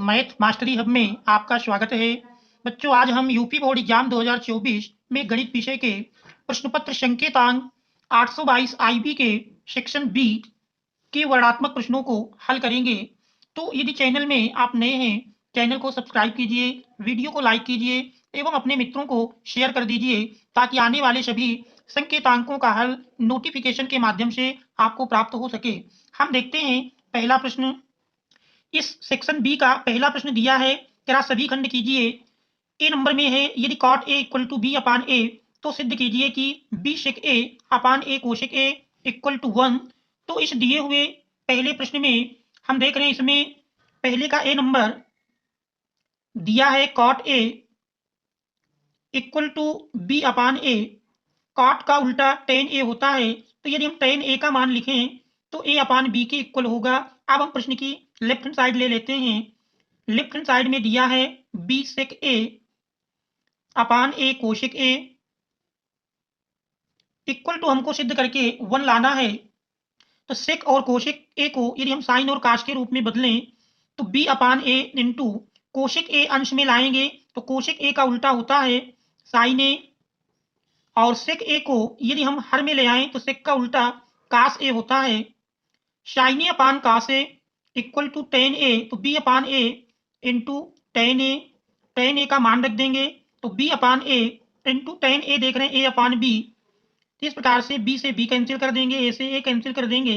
Math mastery hub में आपका स्वागत है। बच्चों, आज हम यूपी बोर्ड एग्जाम 2024 में गणित विषय के प्रश्न पत्र संकेतांक 822 आईबी के सेक्शन बी के वर्णात्मक प्रश्नों को हल करेंगे। तो यदि चैनल में आप नए हैं, चैनल को सब्सक्राइब कीजिए, वीडियो को लाइक कीजिए एवं अपने मित्रों को शेयर कर दीजिए ताकि आने वाले सभी संकेतांकों का हल नोटिफिकेशन के माध्यम से आपको प्राप्त हो सके। हम देखते हैं पहला प्रश्न। इस सेक्शन बी का पहला प्रश्न दिया है, जरा सभी खंड कीजिए। ए नंबर में है, यदि cot A equal to B upon A तो सिद्ध कीजिए कि B sec A upon A cosec A equal to 1। तो इस दिए हुए पहले प्रश्न में हम देख रहे हैं, इसमें पहले का ए नंबर दिया है cot A equal to B upon A. Cot का उल्टा टेन ए होता है, तो यदि हम टेन ए का मान लिखें तो ए अपान बी के इक्वल होगा। अब हम प्रश्न की लेफ्ट हैंड साइड ले लेते हैं। लेफ्ट हैंड साइड में दिया है B sec A upon A cosec A equal to हमको सिद्ध करके 1 लाना है। तो सेक और कोशेक ए को यदि हम साइन और काश के रूप में बदलें तो बी अपान ए इंटू कोशेक ए अंश में लाएंगे तो कोशेक ए का उल्टा होता है साइन ए, और सेक ए को यदि हम हर में ले आए तो सेक का उल्टा काश ए होता है। साइन ए अपान काश ए इक्वल टू टेन ए, तो बी अपान ए इंटू टेन ए। टेन ए का मान रख देंगे तो बी अपान ए इंटू टेन ए देख रहे हैं ए अपान बी। इस प्रकार से बी से बी कैंसिल कर देंगे, ए से ए कैंसिल कर देंगे,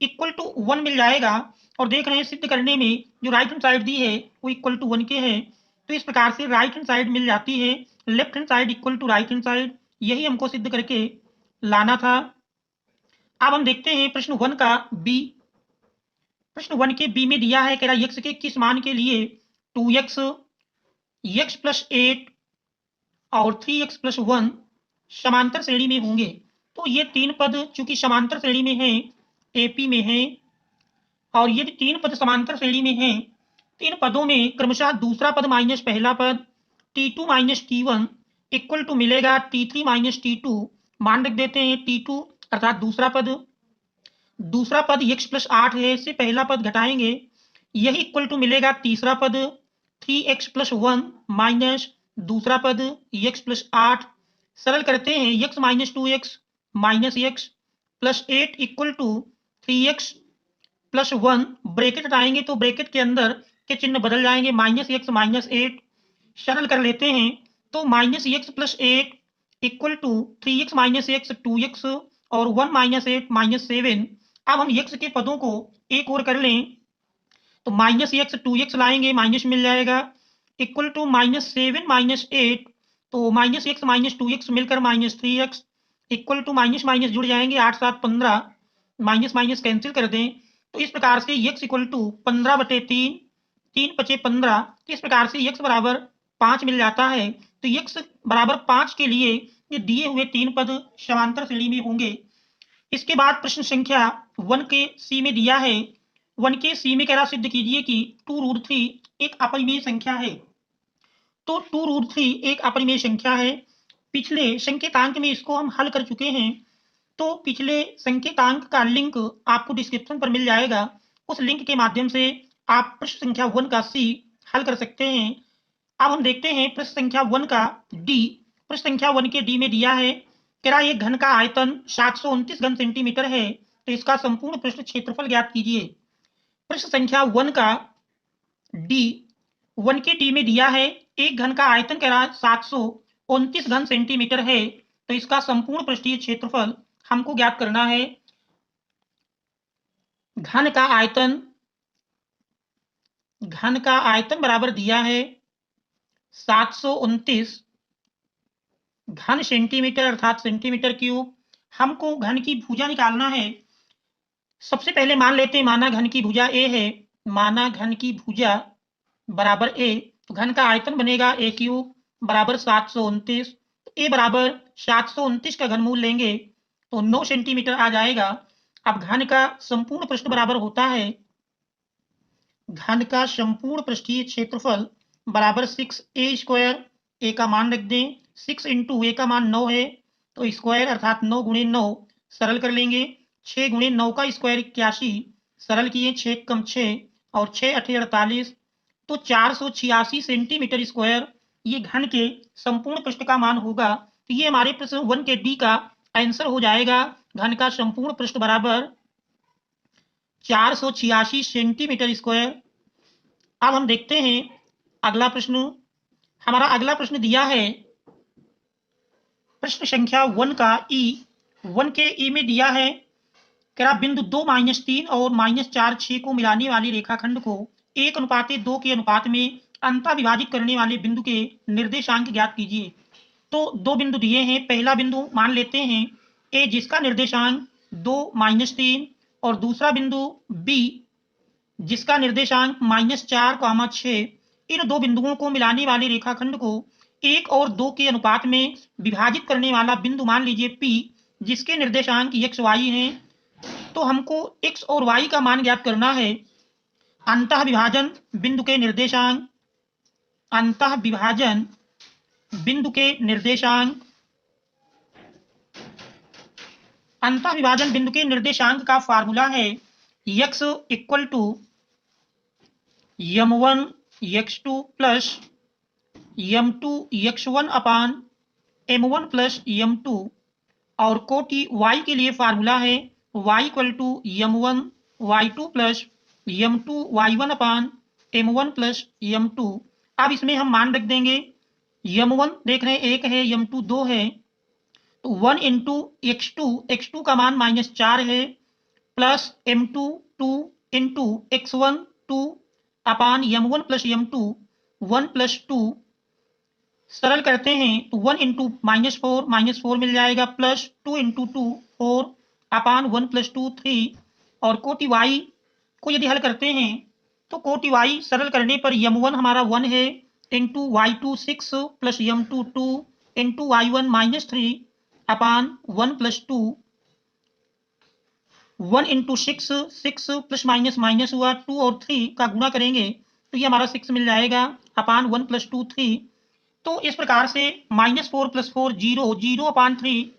इक्वल टू 1 मिल जाएगा। और देख रहे हैं सिद्ध करने में जो राइट हैंड साइड दी है वो इक्वल टू 1 के है, तो इस प्रकार से राइट हैंड साइड मिल जाती है। Left hand side equal to right hand side, यही हमको सिद्ध करके लाना था। अब हम देखते हैं प्रश्न 1 का बी। प्रश्न 1 के बी में दिया है, कह रहा x के किस मान के लिए 2x, x प्लस 8 और 3x प्लस 1 समांतर श्रेणी में होंगे। तो ये तीन पद चूंकि समांतर श्रेणी में हैं, एपी में हैं, और ये तीन पद समांतर श्रेणी में हैं, तीन पदों में क्रमशः दूसरा पद माइनस पहला पद t2 minus t1 equal to मिलेगा t3 माइनस t2। मान रख देते हैं t2 अर्थात दूसरा पद x प्लस 8 है, इससे पहला पद घटाएंगे, यही इक्वल टू मिलेगा तीसरा पद 3x प्लस 1 माइनस दूसरा पद x प्लस 8। सरल करते हैं, x minus 2x minus x plus 8 equal to 3x plus 1। Bracket हटाएंगे तो ब्रैकेट के अंदर के चिन्ह बदल जाएंगे, माइनस x माइनस 8। सरल कर लेते हैं तो minus x plus 8 equal to 3x minus x 2x और 1 माइनस 8 माइनस 7। अब हम x के पदों को एक और कर लें तो माइनस x 2x लाएंगे, माइनस मिल जाएगा, इक्वल टू माइनस 7 माइनस 8, तो माइनस x माइनस 2x मिलकर minus 3x equal to minus minus जुड़ जाएंगे, 8 7 15, माइनस माइनस कैंसिल कर दें। तो इस प्रकार से x इक्वल टू 15/3, 3 × 15, इस प्रकार से x बराबर 5 मिल जाता है। तो x बराबर 5 के लिए ये दिए हुए तीन पद समांतर श्रेणी में होंगे। इसके बाद प्रश्न संख्या 1 के सी में दिया है, 1 के सी में कह रहा सिद्ध कीजिए कि 2√3 एक अपरिमेय संख्या है। तो 2√3 एक अपरिमेय संख्या है। पिछले संकेतांक में इसको हम हल कर चुके हैं, तो पिछले संकेतांक का लिंक आपको डिस्क्रिप्शन पर मिल जाएगा, उस लिंक के माध्यम से आप प्रश्न संख्या 1 का सी हल कर सकते हैं। अब हम देखते हैं प्रश्न संख्या 1 का डी। प्रश्न संख्या 1 के डी में दिया है, कह रहा एक घन का आयतन 729 घन सेंटीमीटर है, तो इसका संपूर्ण पृष्ठ क्षेत्रफल ज्ञात कीजिए। प्रश्न संख्या 1 का डी, 1 के डी में दिया है एक घन का आयतन कह रहा 729 घन सेंटीमीटर है, तो इसका संपूर्ण पृष्ठीय क्षेत्रफल हमको ज्ञात करना है। घन का आयतन बराबर दिया है 729 घन सेंटीमीटर अर्थात सेंटीमीटर क्यूब। हमको घन की भुजा निकालना है। सबसे पहले मान लेते हैं माना घन की भुजा ए है, माना घन की भुजा बराबर ए, तो घन का आयतन बनेगा ए क्यूब बराबर 729। ए बराबर 729 का घनमूल लेंगे तो 9 सेंटीमीटर आ जाएगा। अब घन का संपूर्ण पृष्ठ बराबर होता है, घन का संपूर्ण पृष्ठीय क्षेत्रफल बराबर 6a²। ए का मान रख दें, 6 × ए का मान 9 है, तो स्क्वायर अर्थात 9 × 9 सरल कर लेंगे, 6 × 9 का स्क्वायर 81, सरल किए 6 × 6 और 6 × 8 = 48, तो तो 486 सेंटीमीटर स्क्वायर ये घन के संपूर्ण पृष्ठ का मान होगा। तो ये हमारे प्रश्न 1 के डी का आंसर हो जाएगा। घन का संपूर्ण पृष्ठ बराबर 486 सेंटीमीटर स्क्वायर। अब हम देखते हैं अगला प्रश्न। हमारा अगला प्रश्न दिया है प्रश्न संख्या 1 का ई। 1 के ई में दिया है कि बिंदु 2-3 और -4-6 को मिलाने वाली रेखाखंड को 1:2 के अनुपात में अंतः विभाजित करने वाले बिंदु के निर्देशांक ज्ञात कीजिए। तो दो बिंदु दिए हैं। पहला बिंदु मान लेते हैं ए, जिसका निर्देशांक 2-3, और दूसरा बिंदु बी, जिसका निर्देशांक -4, 6। इन दो बिंदुओं को मिलाने वाले रेखाखंड को 1 और 2 के अनुपात में विभाजित करने वाला बिंदु मान लीजिए पी, जिसके निर्देशांक x, y हैं। तो हमको x और y का मान ज्ञात करना है। अंतः विभाजन बिंदु के निर्देशांक, अंतः विभाजन बिंदु के निर्देशांक, अंतः विभाजन बिंदु के निर्देशांक का फार्मूला है x = m1 x2 plus m2 x1 अपान m1 प्लस m2, और कोटि y के लिए फार्मूला है y = m1 y2 plus m2 y1 अपान m1 प्लस m2। अब इसमें हम मान रख देंगे। m1 देख रहे हैं 1 है, m2 2 है, तो 1 × x2 का मान -4 है, प्लस m2 2 × x1 2 अपान m1 प्लस m2 1 प्लस 2। सरल करते हैं तो 1 × -4 मिल जाएगा, प्लस 2 × 2 4 अपान 1 प्लस 2 3। और कोटि y को यदि हल करते हैं तो कोटि y सरल करने पर m1 हमारा 1 है, into y2 6 plus m2 2 into y1 -3 अपान 1 प्लस 2। 1 × 6 प्लस माइनस हुआ, 2 और 3 का गुणा करेंगे तो ये हमारा 6 मिल जाएगा, अपान 1 प्लस 2 3। तो इस प्रकार से -4 + 4 0, 0 अपान 3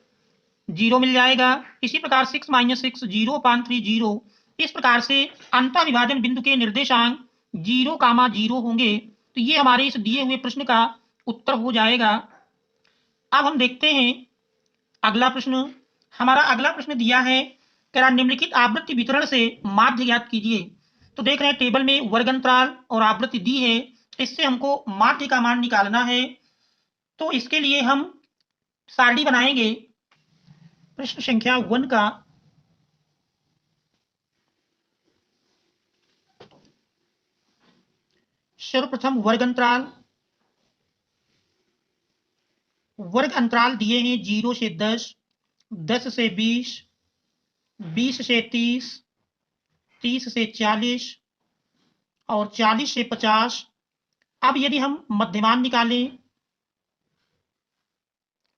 0 मिल जाएगा। इसी प्रकार 6 - 6 0 अपान 3 0। इस प्रकार से अंतः विभाजन बिंदु के निर्देशांक 0, 0 होंगे। तो ये हमारे इस दिए हुए प्रश्न का उत्तर हो जाएगा। अब हम देखते हैं अगला प्रश्न। हमारा अगला प्रश्न दिया है कि निम्नलिखित आवृत्ति वितरण से माध्य ज्ञात कीजिए। तो देख रहे हैं टेबल में वर्ग अंतराल और आवृत्ति दी है, इससे हमको माध्य का मान निकालना है। तो इसके लिए हम सारणी बनाएंगे प्रश्न संख्या 1 का। सर्वप्रथम वर्ग अंतराल। वर्ग अंतराल दिए हैं 0 से 10, 10 से 20, 20 से 30, 30 से 40 और 40 से 50। अब यदि हम मध्यमान निकालें,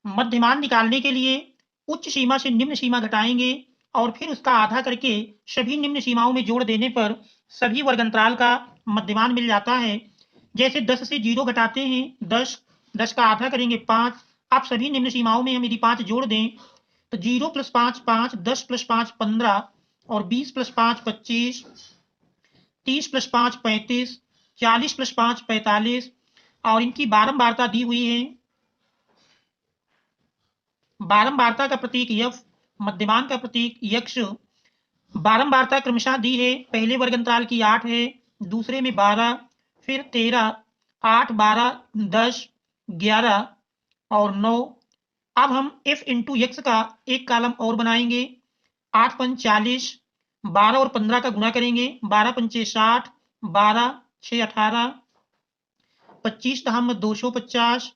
मध्यमान निकालने के लिए उच्च सीमा से निम्न सीमा घटाएंगे और फिर उसका आधा करके सभी निम्न सीमाओं में जोड़ देने पर सभी वर्ग अंतराल का मध्यमान मिल जाता है। जैसे 10 से 0 घटाते हैं 10, 10 का आधा करेंगे 5। अब सभी निम्न सीमाओं में हम यदि 5 जोड़ दें तो 0 + 5 5, 10 + 5 15 और 20 + 5 25, 30 + 5 35, 40 + 5 45 और इनकी बारंबारता दी हुई है। बारंबारता का प्रतीक f, मध्यमान का प्रतीक x। बारंबारता क्रमशः दी है, पहले वर्ग अंतराल की 8 है, दूसरे में 12, फिर 13, 8 12 10 11 और 9। अब हम f × x का एक कॉलम और बनाएंगे। 8 × 5 40, 12 और 15 का गुणा करेंगे, 12 × 5 60, 12 6 18, 25 250,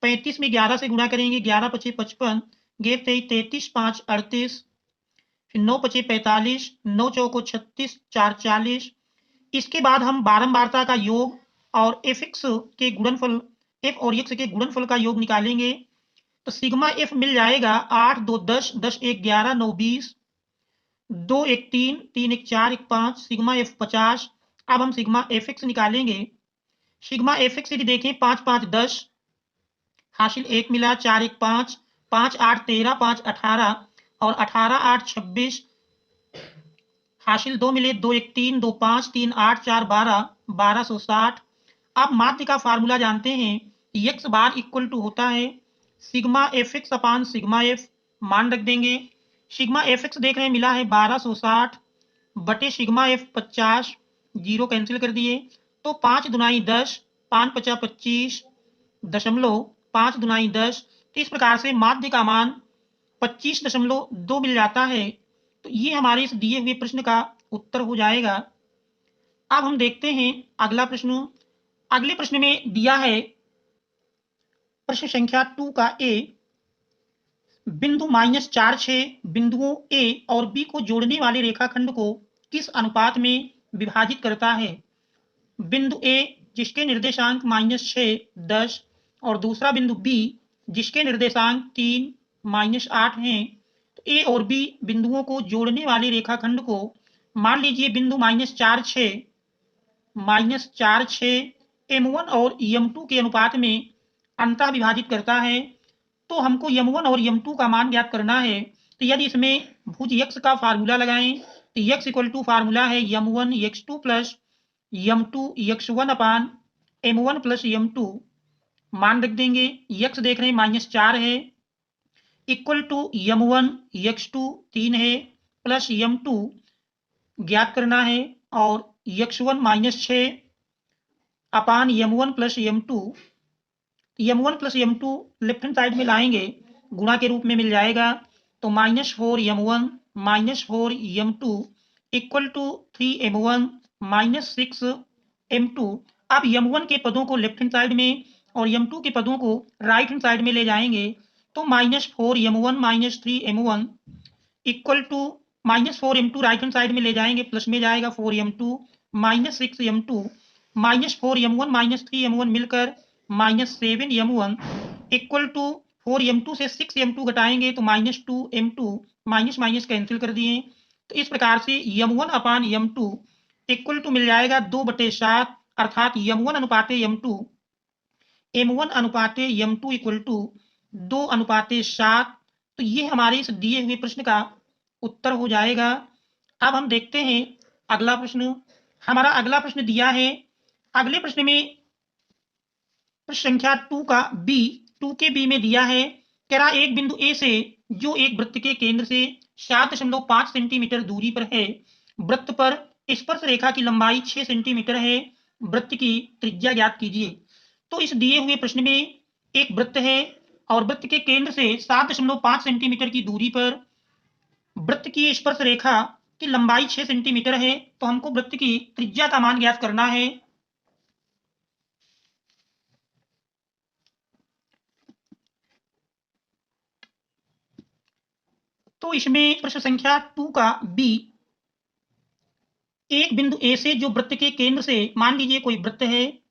35 में 11 से गुणा करेंगे, 11 × 5 55, गेप 33 5 38, फिर 9 × 5 45, 9 × 4 36, 4 40। इसके बाद हम बारंबारता का योग और f के गुणनफल, f और x के गुणनफल का योग निकालेंगे। तो सिग्मा f मिल जाएगा 8 2 10, 10 1 11, 9 20, 2 1 3, 3 1 4, 1 5, सिग्मा f 50। अब हम सिग्मा fx निकालेंगे। सिग्मा fx यदि देखें 5 5 10, हासिल 1 मिला, 4 1 5, 5 8 13, 5 18 और 18 8 26, हासिल 2 मिले, 2 1 3, 2 5, 3 8, 4 12, 1260। आप माध्य का फार्मूला जानते हैं, एक्स बार इक्वल टू होता है सिग्मा एफ एक्स अपान सिग्मा एफ, मान रख देंगे। सिग्मा एफ एक्स देख रहे हैं मिला है 1260 बटे सिग्मा एफ 50, जीरो कैंसिल कर दिए तो 5 दुनाई 10, 5 पचा 25 दशमलव 5 दुनाई 10। तो इस प्रकार से माध्य का मान 25.2 मिल जाता है। तो ये हमारे इस दिए हुए प्रश्न का उत्तर हो जाएगा। अब हम देखते हैं अगला प्रश्न। अगले प्रश्न में दिया है प्रश्न संख्या 2 का ए, बिंदु -4 बिंदुओं ए और बी को जोड़ने वाले रेखाखंड को किस अनुपात में विभाजित करता है। बिंदु ए जिसके निर्देशांक -6, 10 और दूसरा बिंदु बी जिसके निर्देशांक 3, -8 हैं। तो ए और बी बिंदुओं को जोड़ने वाले रेखाखंड को मान लीजिए बिंदु -4, M1 और M2 के अनुपात में अंतः विभाजित करता है। तो हमको M1 और M2 का मान ज्ञात करना है। तो यदि इसमें भुज x का फार्मूला लगाएं तो x इक्वल टू फार्मूला है M1 x2 plus M2 x1 अपान M1 प्लस M2, मान रख देंगे। x देख रहे हैं -4 है इक्वल टू M1 x2 3 है प्लस M2 ज्ञात करना है और x1 -6 अपान M1 plus M2। M1 plus M2 left hand side में लाएंगे गुणा के रूप में मिल जाएगा। तो -4M1 -4M2 equal to 3M1 -6M2। अब M1 के पदों को लेफ्ट हैंड साइड में और M2 के पदों को राइट हैंड साइड में ले जाएंगे तो -4M1 -3M1 equal to -4M2 right hand side में ले जाएंगे प्लस में जाएगा 4M2 -6M2 -4M1 -3M1 मिलकर -7M1 इक्वल टू 4M2 से 6M2 घटाएंगे तो -2M2 माइनस माइनस कैंसिल कर दिए। तो इस प्रकार से M1 upon M2 equal to मिल जाएगा 2/7 अर्थात M1 अनुपाते M2 M1 अनुपाते M2 equal to 2/7। तो ये हमारे इस दिए हुए प्रश्न का उत्तर हो जाएगा। अब हम देखते हैं अगला प्रश्न। हमारा अगला प्रश्न दिया है, अगले प्रश्न में प्रश्न संख्या 2 का बी, 2 के बी में दिया है कह रहा एक बिंदु ए से जो एक वृत्त के केंद्र से 7.5 सेंटीमीटर दूरी पर है, वृत्त पर स्पर्श रेखा की लंबाई 6 सेंटीमीटर है, वृत्त की त्रिज्या ज्ञात कीजिए। तो इस दिए हुए प्रश्न में एक वृत्त है और वृत्त के केंद्र से 7.5 सेंटीमीटर की दूरी पर वृत्त की स्पर्श रेखा की लंबाई 6 सेंटीमीटर है। तो हमको वृत्त की त्रिज्या का मान ज्ञात करना है। तो इसमें प्रश्न संख्या 2 का बी, एक बिंदु ए से जो वृत्त के केंद्र से, मान लीजिए कोई वृत्त है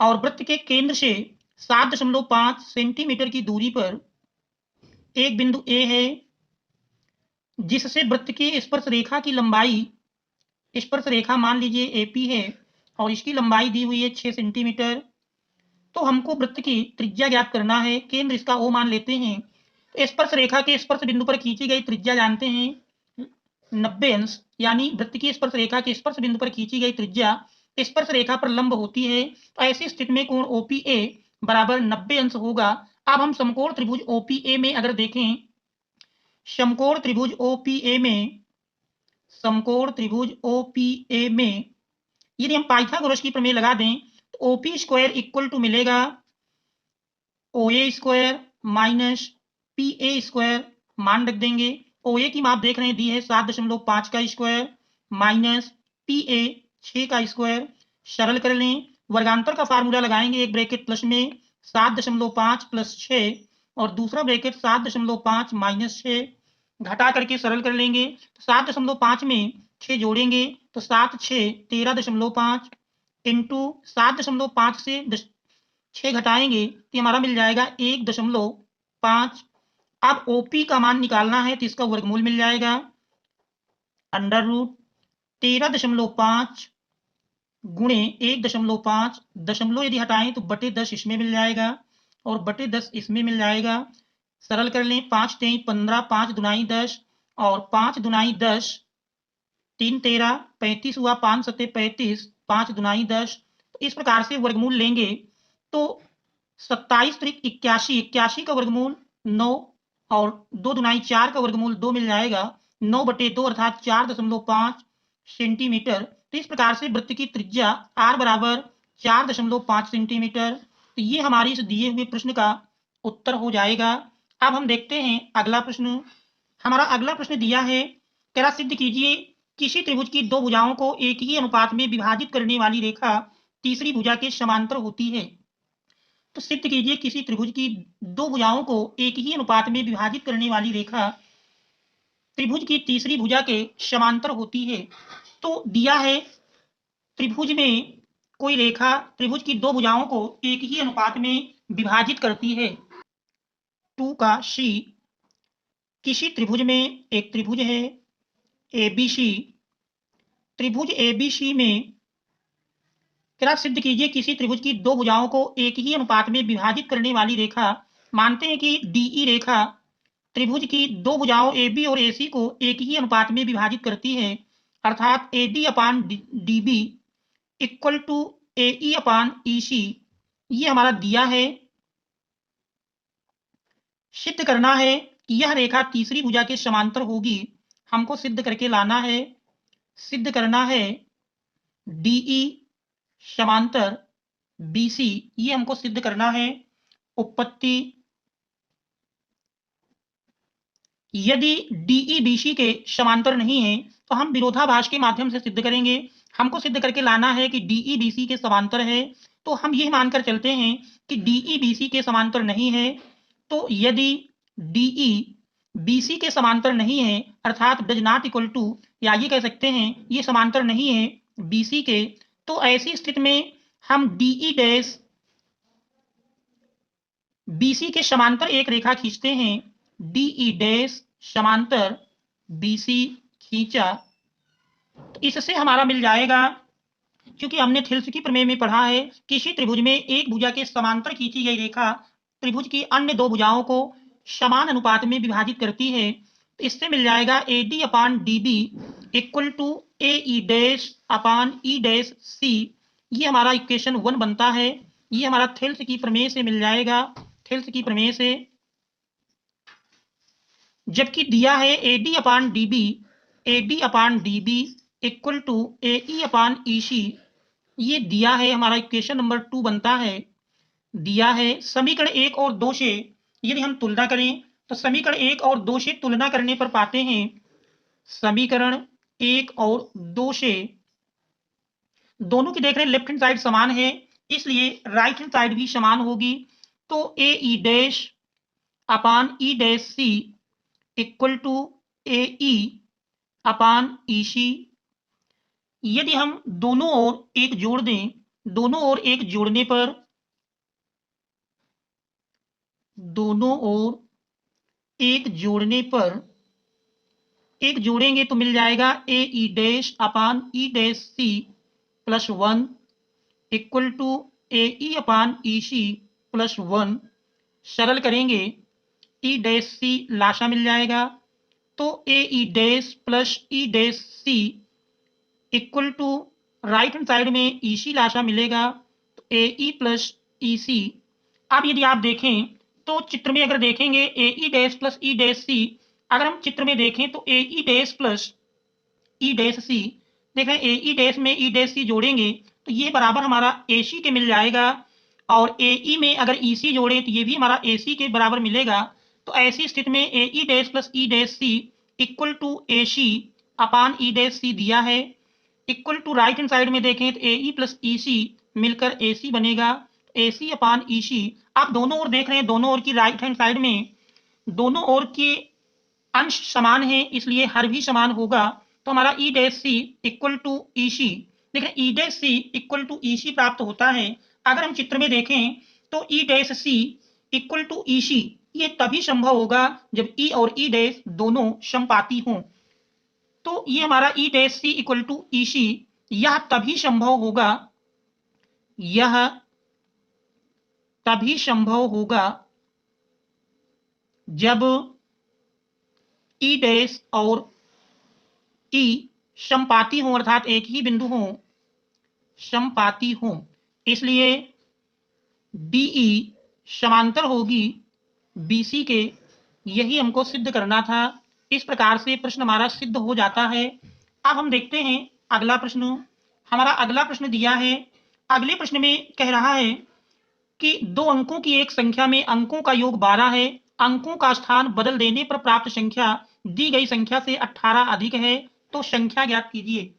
और वृत्त के केंद्र से 7.5 सेंटीमीटर की दूरी पर एक बिंदु ए है जिससे वृत्त की स्पर्श रेखा की लंबाई, स्पर्श रेखा मान लीजिए एपी है और इसकी लंबाई दी हुई है 6 सेंटीमीटर। तो हमको वृत्त की त्रिज्या ज्ञात करना है। केंद्र इसका ओ मान लेते हैं। तो स्पर्श रेखा के स्पर्श बिंदु पर खींची गई त्रिज्या जानते हैं 90 अंश, यानी वृत्त की स्पर्श रेखा के स्पर्श बिंदु पर खींची गई त्रिज्या स्पर्श रेखा पर लंब होती है। तो ऐसी स्थिति में कोण OPA बराबर 90 अंश होगा। अब हम समकोण त्रिभुज OPA में अगर देखें, समकोण त्रिभुज OPA में, समकोण त्रिभुज OPA में यदि हम पाइथागोरस की प्रमेय लगा दें तो OP स्क्वायर इक्वल टू मिलेगा OA square minus PA square, मान रख देंगे। OA की माप देख रहे हैं दी है 7.5 का स्क्वायर माइनस PA 6 का स्क्वायर, सरल कर लें। वर्गांतर का फार्मूला लगाएंगे, एक ब्रैकेट प्लस में 7.5 प्लस 6 और दूसरा ब्रैकेट 7.5 माइनस 6, घटा करके सरल कर लेंगे। तो 7.5 में 6 जोड़ेंगे तो 7 6 13.5 इंटू 7.5 से 6 घटाएंगे तो हमारा मिल जाएगा 1.5। अब OP का मान निकालना है तो इसका वर्गमूल मिल जाएगा अंडर रूट 13.5 गुणे 1.5, दशमलव यदि हटाएं तो बटे 10 इसमें मिल जाएगा और बटे 10 इसमें मिल जाएगा। सरल कर लें, 5 3 15, 5 दुनाई 10 और 5 दुनाई 10, 3 13 35 हुआ, 5 7 35, 5 दुनाई 10 इस प्रकार से वर्गमूल लेंगे तो 27 त्रिक 81, 81 का वर्गमूल 9 और 2 दुनाई 4 का वर्गमूल 2 मिल जाएगा, 9/2 अर्थात 4.5 सेंटीमीटर। तो इस प्रकार से वृत्त की त्रिज्या r बराबर 4.5 सेंटीमीटर। तो ये हमारी इस दिए हुए प्रश्न का उत्तर हो जाएगा। अब हम देखते हैं अगला प्रश्न। हमारा अगला प्रश्न दिया है, कह रहा सिद्ध कीजिए किसी त्रिभुज की दो भुजाओं को एक ही अनुपात में विभाजित करने वाली रेखा तीसरी भुजा के समांतर होती है। तो सिद्ध कीजिए किसी त्रिभुज की दो भुजाओं को एक ही अनुपात में विभाजित करने वाली रेखा त्रिभुज की तीसरी भुजा के समांतर होती है। तो दिया है त्रिभुज में कोई रेखा त्रिभुज की दो भुजाओं को एक ही अनुपात में विभाजित करती है। 2 का सी, किसी त्रिभुज में एक त्रिभुज है एबीसी, त्रिभुज एबीसी में कृपया सिद्ध कीजिए किसी त्रिभुज की दो भुजाओं को एक ही अनुपात में विभाजित करने वाली रेखा। मानते हैं कि डीई रेखा त्रिभुज की दो भुजाओं एबी और एसी को एक ही अनुपात में विभाजित करती है, अर्थात AD upon DB equal to AE upon EC. ये हमारा दिया है। सिद्ध करना है कि यह रेखा तीसरी भुजा के समांतर होगी। हमको सिद्ध करके लाना है। सिद्ध करना है डीई समांतर बीसी, ये हमको सिद्ध करना है। उपपत्ति, यदि डीई बीसी के समांतर नहीं है तो हम विरोधाभास के माध्यम से सिद्ध करेंगे। हमको सिद्ध करके लाना है कि डीई बीसी के समांतर है, तो हम यह मानकर चलते हैं कि डीई बीसी के समांतर नहीं है। तो यदि डीई बीसी के समांतर नहीं है अर्थात डज नॉट इक्वल टू, या ये कह सकते हैं ये समांतर नहीं है बीसी के, तो ऐसी स्थिति में हम डीई डैश बीसी के समांतर एक रेखा खींचते हैं। डीई डैश समांतर बीसी खींचा, तो इससे हमारा मिल जाएगा, क्योंकि हमने थिल्स की प्रमेय में पढ़ा है, किसी त्रिभुज में एक भुजा के समांतर खींची गई रेखा त्रिभुज की अन्य दो भुजाओं को समान अनुपात में विभाजित करती है। तो इससे मिल जाएगा AD upon DB equal to AE dash upon E dash C. ये हमारा इक्वेशन 1 बनता है। ये हमारा थिल्स की प्रमेय से मिल जाएगा, थिल्स की प्रमेय से। जबकि दिया है AD upon DB equal to AE upon EC, ये दिया है, हमारा इक्वेशन नंबर 2 बनता है। दिया है समीकरण 1 और 2 से यदि हम तुलना करें तो समीकरण 1 और 2 से तुलना करने पर पाते हैं, समीकरण 1 और 2 से दोनों की देख रहे हैं लेफ्ट हैंड साइड समान है, इसलिए राइट हैंड साइड भी समान होगी। तो A E dash upon E dash C equal to A E upon E C. यदि हम दोनों ओर एक जोड़ दें, दोनों ओर एक जोड़ने पर, दोनों ओर एक जोड़ने पर, एक जोड़ेंगे तो मिल जाएगा A E dash upon E dash C plus 1 equal to A E upon E C plus 1। सरल करेंगे ई डैश सी लाशा मिल जाएगा, तो A E dash plus E dash C equal to right hand side में ई सी लाशा मिलेगा, तो ए ई प्लस ई सी। अब यदि आप देखें तो चित्र में अगर देखेंगे A E dash plus E dash C, अगर हम चित्र में देखें तो A E dash plus E dash C, देख रहे हैं ए ई डैश में ई डैश सी जोड़ेंगे तो ये बराबर हमारा ए सी के मिल जाएगा, और ए ई में अगर ई सी जोड़ें तो ये भी हमारा ए सी के बराबर मिलेगा। तो ऐसी स्थिति में A E dash plus E dash C equal to A C upon E dash C दिया है, equal to right hand side में देखें तो ए ई प्लस ई सी मिलकर ए सी बनेगा, ए सी अपान ई सी। आप दोनों ओर देख रहे हैं, दोनों ओर की राइट हैंड साइड में दोनों ओर के अंश समान है, इसलिए हर भी समान होगा। तो हमारा E dash C equal to E C, देखें E dash C equal to E C प्राप्त होता है। अगर हम चित्र में देखें तो E dash C equal to E C ये तभी संभव होगा जब ई और ई डैश दोनों समपाती हों। तो ये हमारा E dash C equal to E C, यह तभी संभव होगा, यह तभी संभव होगा जब ई डैश और ई समपाती हों, अर्थात एक ही बिंदु हों, समपाती हों। इसलिए डीई समांतर होगी बीसी के। यही हमको सिद्ध करना था। इस प्रकार से प्रश्न हमारा सिद्ध हो जाता है। अब हम देखते हैं अगला प्रश्न। हमारा अगला प्रश्न दिया है। अगले प्रश्न में कह रहा है कि दो अंकों की एक संख्या में अंकों का योग 12 है। अंकों का स्थान बदल देने पर प्राप्त संख्या दी गई संख्या से 18 अधिक है, तो संख्या ज्ञात कीजिए।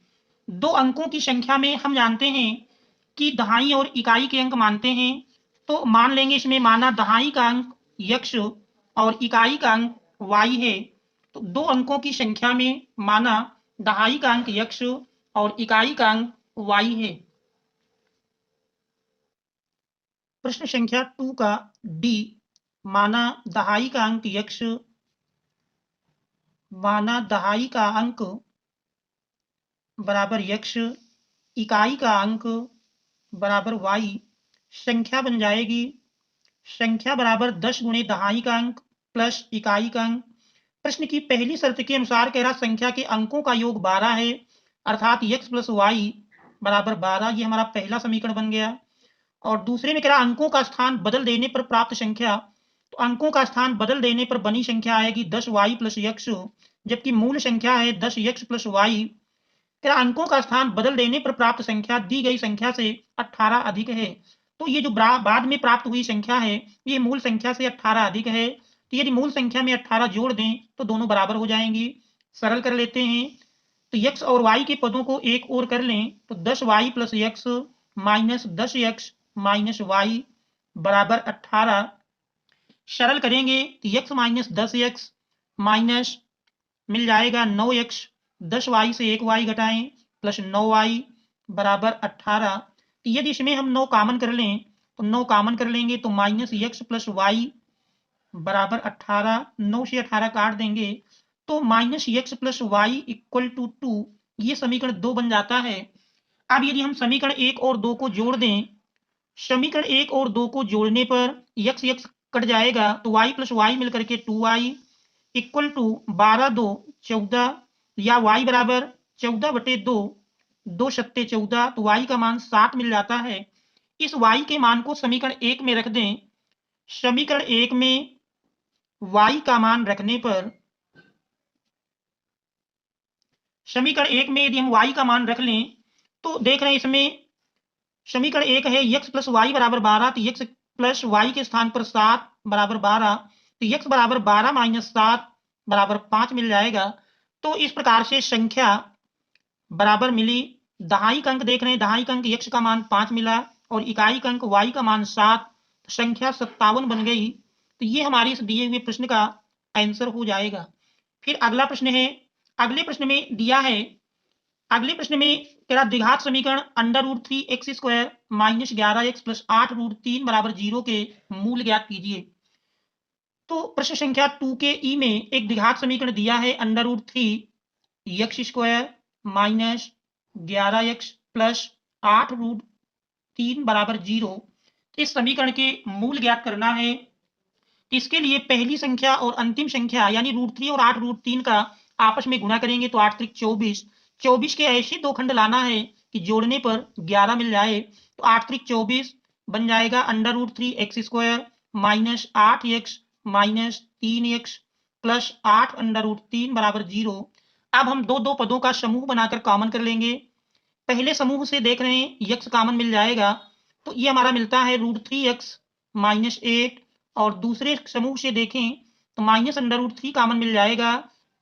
दो अंकों की संख्या में हम जानते हैं कि दहाई और इकाई के अंक मानते हैं, तो मान लेंगे इसमें माना दहाई का अंक यक्ष और इकाई का अंक वाई है। तो दो अंकों की संख्या में माना दहाई का अंक यक्ष और इकाई का अंक वाई है। प्रश्न संख्या 2 का डी, माना दहाई का अंक यक्ष, माना दहाई का अंक बराबर यक्ष, इकाई का अंक बराबर वाई। संख्या बन जाएगी संख्या बराबर 10 गुणे दहाई का अंक प्लस इकाई का अंक। प्रश्न की पहली शर्त के अनुसार कह रहा संख्या के अंकों का योग 12 है, अर्थात x प्लस वाई बराबर 12। ये हमारा पहला समीकरण बन गया। और दूसरे में कह रहा अंकों का स्थान बदल देने पर प्राप्त संख्या, तो अंकों का स्थान बदल देने पर बनी संख्या आएगी 10 वाई प्लस यक्स, जबकि मूल संख्या है 10 यक्स प्लस वाई। कह रहा अंकों का स्थान बदल देने पर प्राप्त संख्या दी गई संख्या से 18 अधिक है। तो ये जो बाद में प्राप्त हुई संख्या है ये मूल संख्या से 18 अधिक है। तो यदि मूल संख्या में 18 जोड़ दें तो दोनों बराबर हो जाएंगी। सरल कर लेते हैं। तो x और y के पदों को एक ओर कर लें तो 10 Y plus X minus 10 X minus Y बराबर 18। सरल करेंगे तो x माइनस 10 यक्स माइनस मिल जाएगा 9 यक्स, 10 वाई से 1 वाई घटाएं प्लस 9 वाई बराबर 18। तो यदि इसमें हम 9 कॉमन कर लें तो 9 कॉमन कर लेंगे तो माइनस यक्स प्लस वाई बराबर 18। 9 से 18 काट देंगे तो minus X plus Y equal to 2। ये समीकरण 2 बन जाता है। अब यदि हम समीकरण 1 और 2 को जोड़ दें, समीकरण 1 और 2 को जोड़ने पर यक्स यक्स कट जाएगा तो y प्लस वाई मिलकर के 2y इक्वल टू 12 2 14, या y बराबर 14 बटे 2, 2 सत्ते 14, तो y का मान 7 मिल जाता है। इस y के मान को समीकरण 1 में रख दें। समीकरण 1 में y का मान रखने पर, समीकरण 1 में यदि हम y का मान रख लें तो देख रहे हैं इसमें समीकरण 1 है x प्लस वाई बराबर 12, तो x प्लस वाई के स्थान पर 7 बराबर 12, तो x बराबर 12 माइनस 7 बराबर 5 मिल जाएगा। तो इस प्रकार से संख्या बराबर मिली। दहाई का अंक देख रहे हैं, दहाई का अंक x का मान 5 मिला और इकाई का अंक y का मान 7, तो संख्या 57 बन गई। तो ये हमारे इस दिए हुए प्रश्न का आंसर हो जाएगा। फिर अगला प्रश्न है। अगले प्रश्न में दिया है, अगले प्रश्न में तेरा द्विघात समीकरण under root 3 X square minus 11 X plus 8 root 3 बराबर 0 के मूल ज्ञात कीजिए। तो प्रश्न संख्या 2 के ई में एक द्विघात समीकरण दिया है under root 3 X square minus 11 X plus 8 root 3 बराबर 0। इस समीकरण के मूल ज्ञात करना है। इसके लिए पहली संख्या और अंतिम संख्या यानी रूट 3 और 8 रूट 3 का आपस में गुणा करेंगे तो 8 त्रिक 24, 24 के ऐसे दो खंड लाना है कि जोड़ने पर 11 मिल जाए। तो 8 त्रिक 24 बन जाएगा under root 3 X square minus 8 X minus 3 X plus 8 under root 3 बराबर 0। अब हम दो दो पदों का समूह बनाकर कॉमन कर लेंगे। पहले समूह से देख रहे हैं यक्स कॉमन मिल जाएगा, तो ये हमारा मिलता है रूट 3 एक्स माइनस 8, और दूसरे समूह से देखें तो माइनस अंडर रूट 3 कॉमन मिल जाएगा,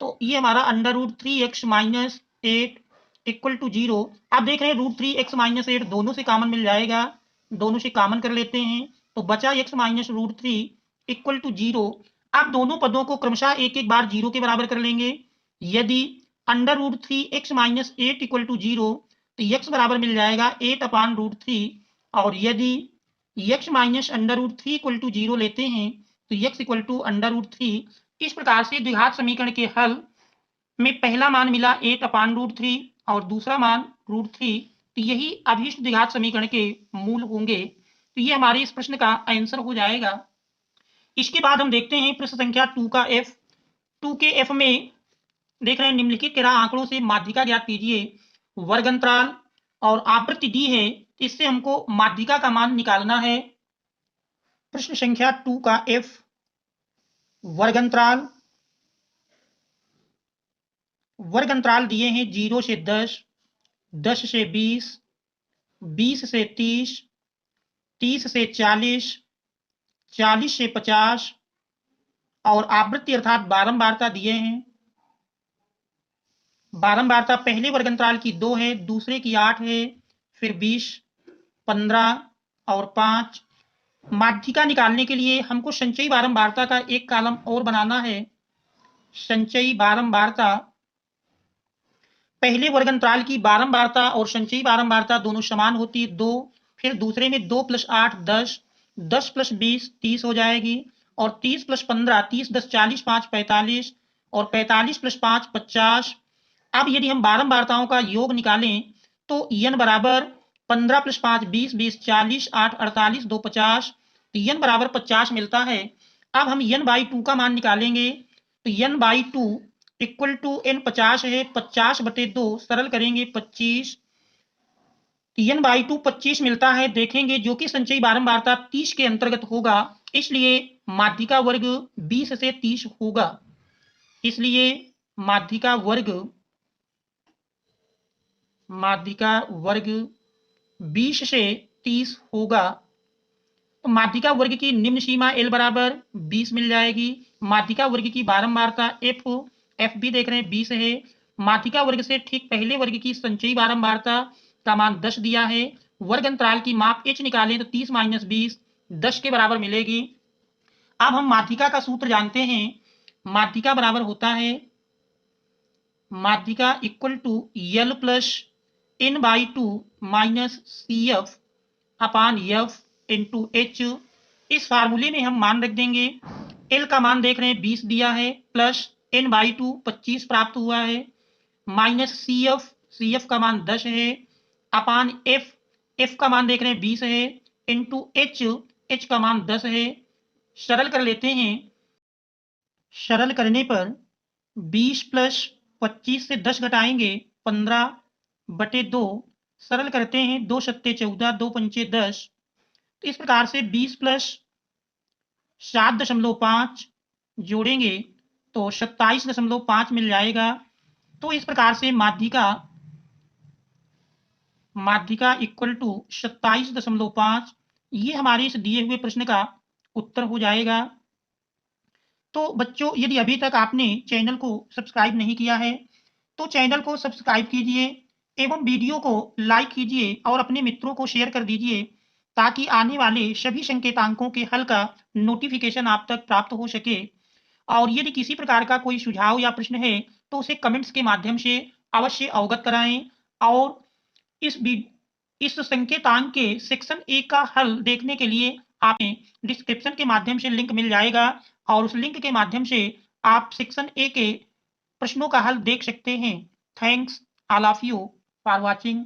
तो ये हमारा under root 3 X minus 8 equal to 0। अब देख रहे हैं रूट 3 एक्स माइनस 8 दोनों से कॉमन मिल जाएगा, दोनों से कॉमन कर लेते हैं तो बचा X minus root 3 equal to 0। अब दोनों पदों को क्रमशः एक एक बार 0 के बराबर कर लेंगे। यदि under root 3 X minus 8 equal to 0 तो x बराबर मिल जाएगा 8 अपान रूट 3, और यदि x minus under root 3 equal to 0 लेते हैं तो x equal to under root 3। इस प्रकार से द्विघात समीकरण के हल में पहला मान मिला 8 अपान रूट 3 और दूसरा मान रूट 3, तो यही अभीष्ट द्विघात समीकरण के मूल होंगे। तो ये हमारे इस प्रश्न का आंसर हो जाएगा। इसके बाद हम देखते हैं प्रश्न संख्या 2 का f। 2 के f में देख रहे हैं निम्नलिखित के आंकड़ों से माध्यिका ज्ञात कीजिए। वर्ग अंतराल और आवृत्ति दी है इससे हमको माध्यिका का मान निकालना है। प्रश्न संख्या 2 का F वर्ग अंतराल दिए हैं 0 से 10, 10 से 20, 20 से 30, 30 से 40, 40 से 50 और आवृत्ति अर्थात बारंबारता दिए हैं। बारंबारता पहले वर्ग अंतराल की 2 है, दूसरे की 8 है, फिर 20, 15 और 5। माध्यिका निकालने के लिए हमको संचयी बारंबारता का एक कॉलम और बनाना है। संचयी बारंबारता, पहले वर्ग अंतराल की बारंबारता और संचयी बारंबारता दोनों समान होती है 2, फिर दूसरे में 2 + 8 10, 10 + 20 30 हो जाएगी और 30 + 15 30 10 40 5 45 और 45 + 5 50। अब यदि हम बारंबारताओं का योग निकालें तो n बराबर 15 + 5 20 20 40 8 48 2 50, तो n बराबर 50 मिलता है। अब हम n/2 का मान निकालेंगे तो n/2 इक्वल टू n 50 है, 50/2 सरल करेंगे 25, तो n/2 25 मिलता है। देखेंगे जो कि संचयी बारंबारता 30 के अंतर्गत होगा, इसलिए माध्यिका वर्ग 20 से 30 होगा। इसलिए माध्यिका वर्ग 20 से 30 होगा। तो माध्यिका वर्ग की निम्न सीमा L बराबर 20 मिल जाएगी। माध्यिका वर्ग की बारंबारता F भी देख रहे हैं 20 है। माध्यिका वर्ग से ठीक पहले वर्ग की संचयी बारंबारता का मान 10 दिया है। वर्ग अंतराल की माप h निकालें तो 30 - 20 10 के बराबर मिलेगी। अब हम माध्यिका का सूत्र जानते हैं। माध्यिका बराबर होता है माध्यिका equal to L + n/2 - CF upon F into H। इस फार्मूले में हम मान रख देंगे। L का मान देख रहे हैं 20 दिया है, प्लस n/2 25 प्राप्त हुआ है, माइनस CF का मान 10 है, अपान F का मान देख रहे हैं 20 है, इंटू H का मान 10 है। सरल कर लेते हैं। सरल करने पर 20 + 25 से 10 घटाएंगे 15/2, सरल करते हैं 2 सत्ते 14 2 पंचे 10। तो इस प्रकार से 20 + 7.5 जोड़ेंगे तो 27.5 मिल जाएगा। तो इस प्रकार से माध्यिका इक्वल टू 27.5, ये हमारे इस दिए हुए प्रश्न का उत्तर हो जाएगा। तो बच्चों, यदि अभी तक आपने चैनल को सब्सक्राइब नहीं किया है तो चैनल को सब्सक्राइब कीजिए एवं वीडियो को लाइक कीजिए और अपने मित्रों को शेयर कर दीजिए, ताकि आने वाले सभी संकेतांकों के हल का नोटिफिकेशन आप तक प्राप्त हो सके। और यदि किसी प्रकार का कोई सुझाव या प्रश्न है तो उसे कमेंट्स के माध्यम से अवश्य अवगत कराएं। और इस संकेतांक के सेक्शन 1 का हल देखने के लिए आपने डिस्क्रिप्शन के माध्यम से लिंक मिल जाएगा और उस लिंक के माध्यम से आप सेक्शन 1 के प्रश्नों का हल देख सकते हैं। Thanks all of you for watching.